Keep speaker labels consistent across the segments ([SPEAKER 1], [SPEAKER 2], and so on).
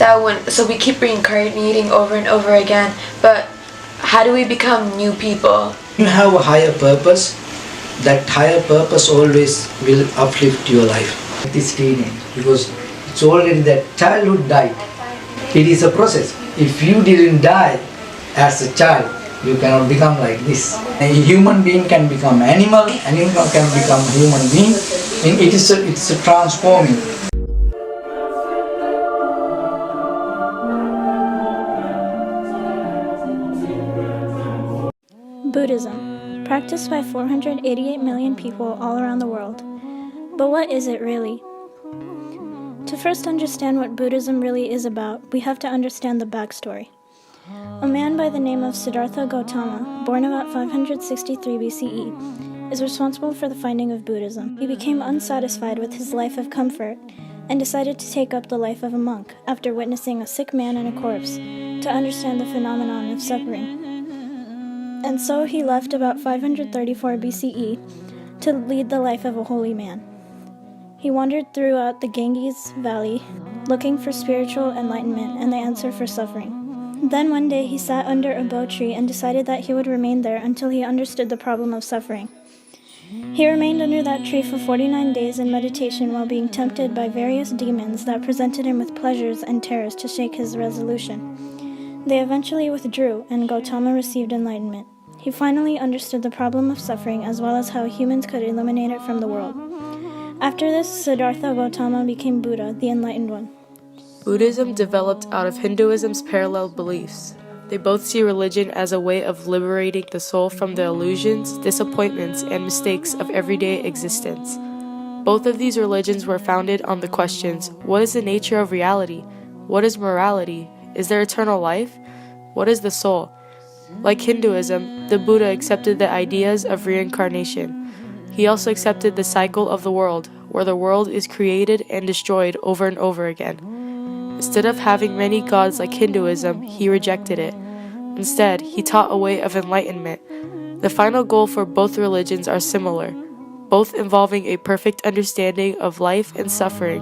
[SPEAKER 1] So we keep reincarnating over and over again, but how do we become new people?
[SPEAKER 2] You have a higher purpose. That higher purpose always will uplift your life at this teenage, because it's already that childhood died. It is a process. If you didn't die as a child, you cannot become like this. A human being can become animal can become human being. It's a transforming.
[SPEAKER 3] Buddhism, practiced by 488 million people all around the world. But what is it really? To first understand what Buddhism really is about, we have to understand the backstory. A man by the name of Siddhartha Gautama, born about 563 BCE, is responsible for the finding of Buddhism. He became unsatisfied with his life of comfort and decided to take up the life of a monk after witnessing a sick man and a corpse to understand the phenomenon of suffering. And so he left about 534 BCE to lead the life of a holy man. He wandered throughout the Ganges Valley, looking for spiritual enlightenment and the answer for suffering. Then one day he sat under a bo tree and decided that he would remain there until he understood the problem of suffering. He remained under that tree for 49 days in meditation while being tempted by various demons that presented him with pleasures and terrors to shake his resolution. They eventually withdrew, and Gautama received enlightenment. He finally understood the problem of suffering as well as how humans could eliminate it from the world. After this, Siddhartha Gautama became Buddha, the enlightened one.
[SPEAKER 4] Buddhism developed out of Hinduism's parallel beliefs. They both see religion as a way of liberating the soul from the illusions, disappointments, and mistakes of everyday existence. Both of these religions were founded on the questions: what is the nature of reality? What is morality? Is there eternal life? What is the soul? Like Hinduism, the Buddha accepted the ideas of reincarnation. He also accepted the cycle of the world, where the world is created and destroyed over and over again. Instead of having many gods like Hinduism, he rejected it. Instead, he taught a way of enlightenment. The final goal for both religions are similar, both involving a perfect understanding of life and suffering,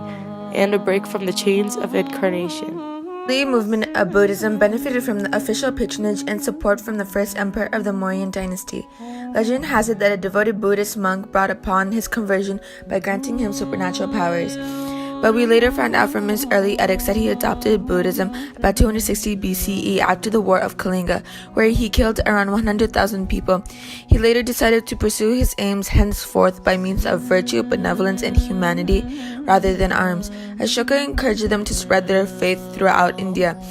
[SPEAKER 4] and a break from the chains of incarnation.
[SPEAKER 1] The movement of Buddhism benefited from the official patronage and support from the first emperor of the Mauryan dynasty. Legend has it that a devoted Buddhist monk brought upon his conversion by granting him supernatural powers. But we later found out from his early edicts that he adopted Buddhism about 260 BCE after the War of Kalinga, where he killed around 100,000 people. He later decided to pursue his aims henceforth by means of virtue, benevolence, and humanity rather than arms. Ashoka encouraged them to spread their faith throughout India.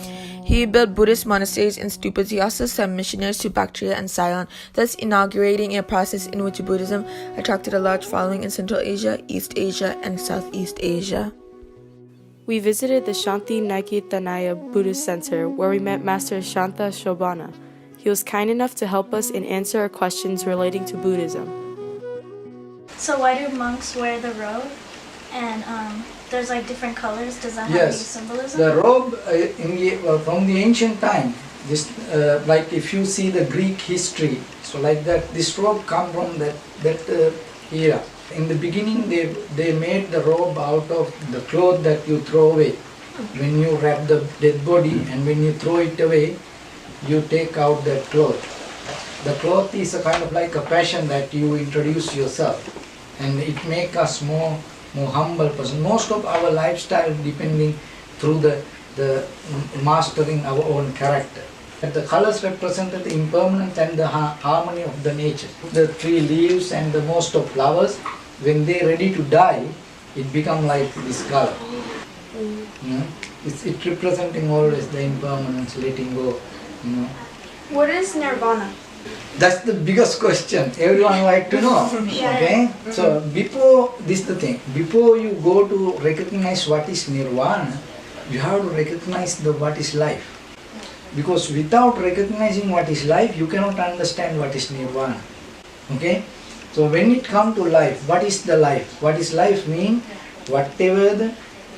[SPEAKER 1] He built Buddhist monasteries and stupas. He also sent missionaries to Bactria and Ceylon, thus inaugurating a process in which Buddhism attracted a large following in Central Asia, East Asia, and Southeast Asia.
[SPEAKER 4] We visited the Shanti Niketanaya Buddhist Center, where we met Master Shantha Shobana. He was kind enough to help us and answer our questions relating to Buddhism.
[SPEAKER 3] So why do monks wear the robe? And there's like different colors. Does that have any symbolism?
[SPEAKER 2] The robe from the ancient time, this like if you see the Greek history, so like that, this robe come from that era. In the beginning, they made the robe out of the cloth that you throw away. When you wrap the dead body and when you throw it away, you take out that cloth. The cloth is a kind of like a passion that you introduce yourself, and it makes us more humble person. Most of our lifestyle depending through the mastering our own character. And the colors represented the impermanence and the harmony of the nature. The tree leaves and the most of flowers, when they are ready to die, it become like this color. It's representing always the impermanence, letting go.
[SPEAKER 3] What is nirvana?
[SPEAKER 2] That's the biggest question everyone like to know. Okay? So before this the thing, before you go to recognize what is nirvana, you have to recognize what is life. Because without recognizing what is life, you cannot understand what is nirvana. Okay? So when it comes to life, what is the life? What is life mean? Whatever the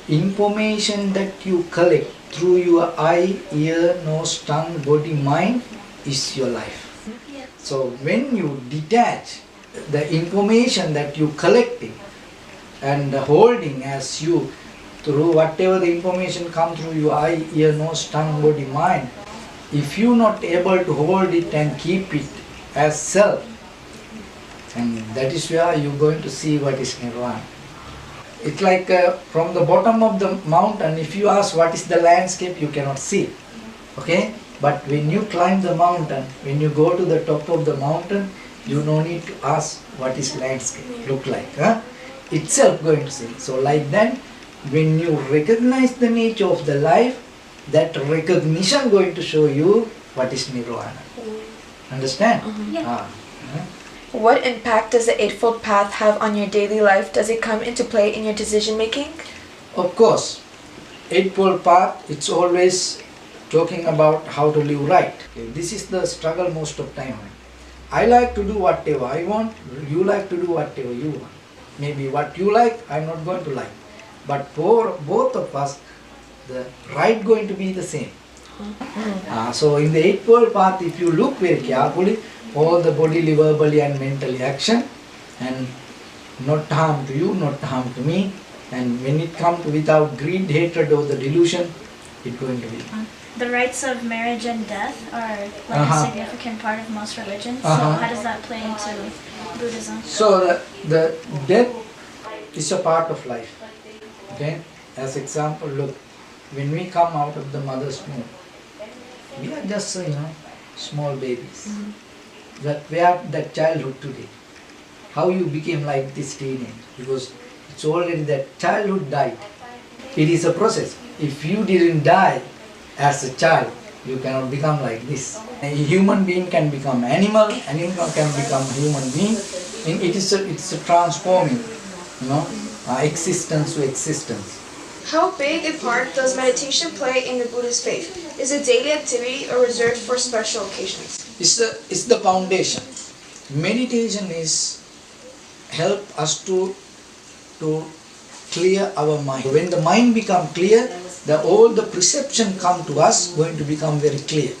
[SPEAKER 2] information that you collect through your eye, ear, nose, tongue, body, mind is your life. So when you detach the information that you collecting and holding as you through whatever the information come through your eye, ear, nose, tongue, body, mind, if you not able to hold it and keep it as self, and that is where you're going to see what is nirvana. It's like from the bottom of the mountain, if you ask what is the landscape, you cannot see. Okay? But when you climb the mountain, when you go to the top of the mountain, you no need to ask what is landscape look like. Huh? Itself going to see. So like that, when you recognize the nature of the life, that recognition going to show you what is nirvana. Understand?
[SPEAKER 3] Yeah.
[SPEAKER 1] What impact does the Eightfold Path have on your daily life? Does it come into play in your decision making?
[SPEAKER 2] Of course, Eightfold Path, it's always talking about how to live right. Okay, this is the struggle most of time. I like to do whatever I want, you like to do whatever you want. Maybe what you like, I'm not going to like. But for both of us, the right going to be the same. So in the Eightfold Path, if you look very carefully, all the bodily, verbally and mentally action, and not harm to you, not harm to me, and when it comes without greed, hatred or the delusion, it's going to be.
[SPEAKER 3] The rites of marriage and death are like a significant part of most religions. So how does that play into Buddhism?
[SPEAKER 2] So the death is a part of life. Okay? As example, look, when we come out of the mother's womb, we are just small babies. But where that childhood today? How you became like this teenage? Because it's already that childhood died. It is a process. If you didn't die as a child, you cannot become like this. A human being can become animal can become human being. And it's a transforming, existence to existence.
[SPEAKER 5] How big a part does meditation play in the Buddhist faith? Is it daily activity or reserved for special occasions?
[SPEAKER 2] It's the foundation. Meditation is help us to clear our mind. When the mind become clear, all the perception come to us going to become very clear.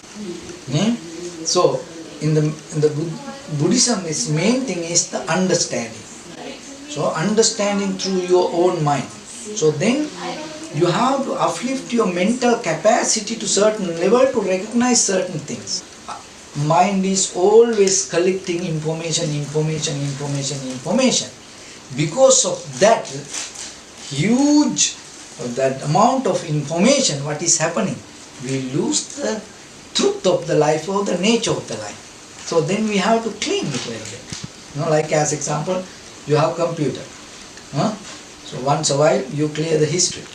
[SPEAKER 2] So in the Buddhism, its main thing is the understanding. So understanding through your own mind. So then you have to uplift your mental capacity to certain level to recognize certain things. Mind is always collecting information. Because of that huge, that amount of information, what is happening, we lose the truth of the life or the nature of the life. So then we have to clean it very well. Like as example, you have computer. So once a while you clear the history.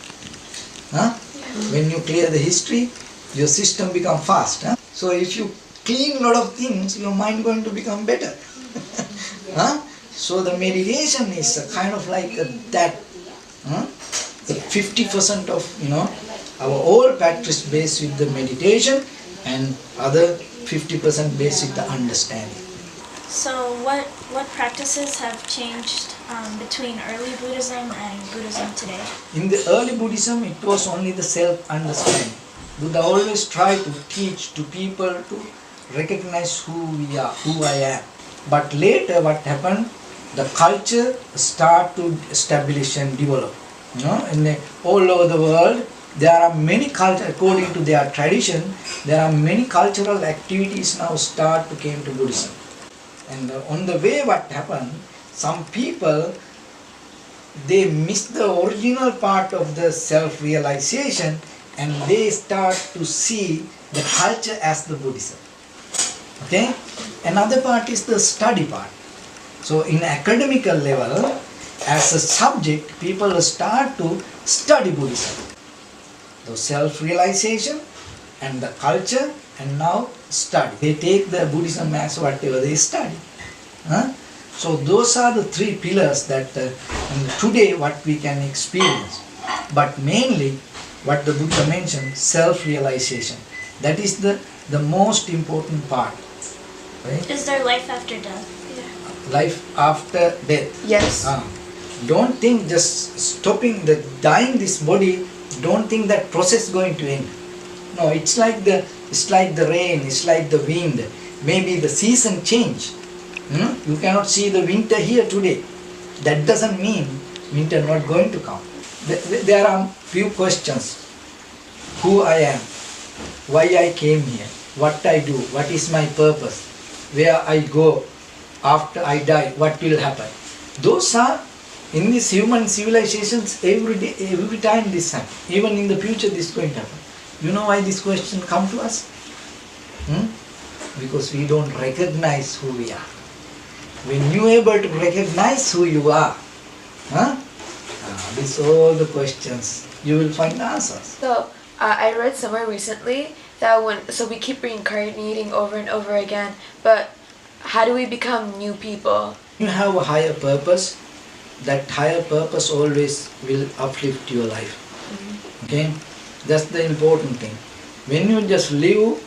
[SPEAKER 2] When you clear the history, your system become fast. So if you clean a lot of things, your mind going to become better. So the meditation is a kind of like that. The 50% of our whole practice based with the meditation, and other 50% based with the understanding.
[SPEAKER 3] So what practices have changed between early Buddhism and Buddhism today?
[SPEAKER 2] In the early Buddhism, it was only the self-understanding. Buddha always tried to teach to people to recognize who we are, who I am. But later what happened, the culture start to establish and develop. All over the world, there are many cultures, according to their tradition, there are many cultural activities now start to came to Buddhism. And on the way what happened, some people, they miss the original part of the self-realization and they start to see the culture as the Buddhism. Okay? Another part is the study part. So in academical level, as a subject, people start to study Buddhism. The self-realization and the culture, and now study. They take the Buddhism as whatever they study. So those are the three pillars that today what we can experience. But mainly what the Buddha mentioned, self-realization. That is the most important part. Right?
[SPEAKER 3] Is there life after death?
[SPEAKER 2] Life after death.
[SPEAKER 1] Yes.
[SPEAKER 2] Don't think just stopping the dying this body, don't think that process is going to end. No, it's like the rain, it's like the wind. Maybe the season change. You cannot see the winter here today. That doesn't mean winter not going to come. there are few questions. Who I am, why I came here, what I do, what is my purpose, where I go after I die, what will happen. Those are in these human civilizations every day, every time this happens. Even in the future this is going to happen. You know why this question come to us? Because we don't recognize who we are. When you are able to recognize who you are, these all the questions, you will find answers.
[SPEAKER 1] So, I read somewhere recently that we keep reincarnating over and over again, but how do we become new people?
[SPEAKER 2] You have a higher purpose, that higher purpose always will uplift your life. Okay? That's the important thing. When you just live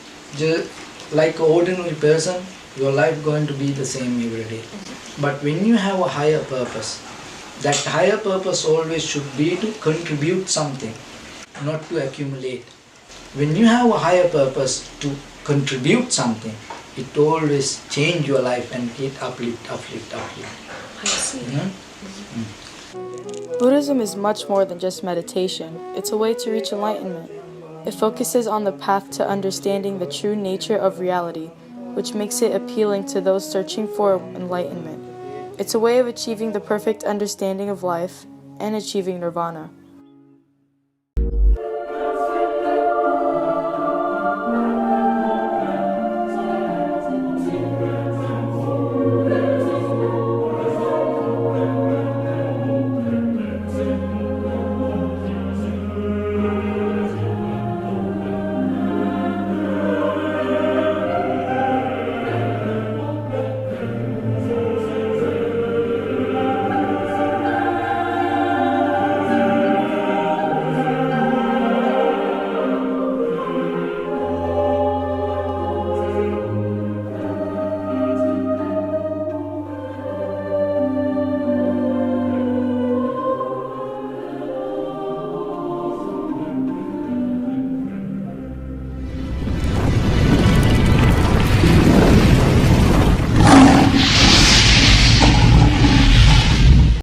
[SPEAKER 2] like an ordinary person, your life going to be the same every day. But when you have a higher purpose, that higher purpose always should be to contribute something, not to accumulate. When you have a higher purpose to contribute something, it always change your life and it uplift.
[SPEAKER 1] I see.
[SPEAKER 4] Buddhism is much more than just meditation. It's a way to reach enlightenment. It focuses on the path to understanding the true nature of reality, which makes it appealing to those searching for enlightenment. It's a way of achieving the perfect understanding of life and achieving nirvana.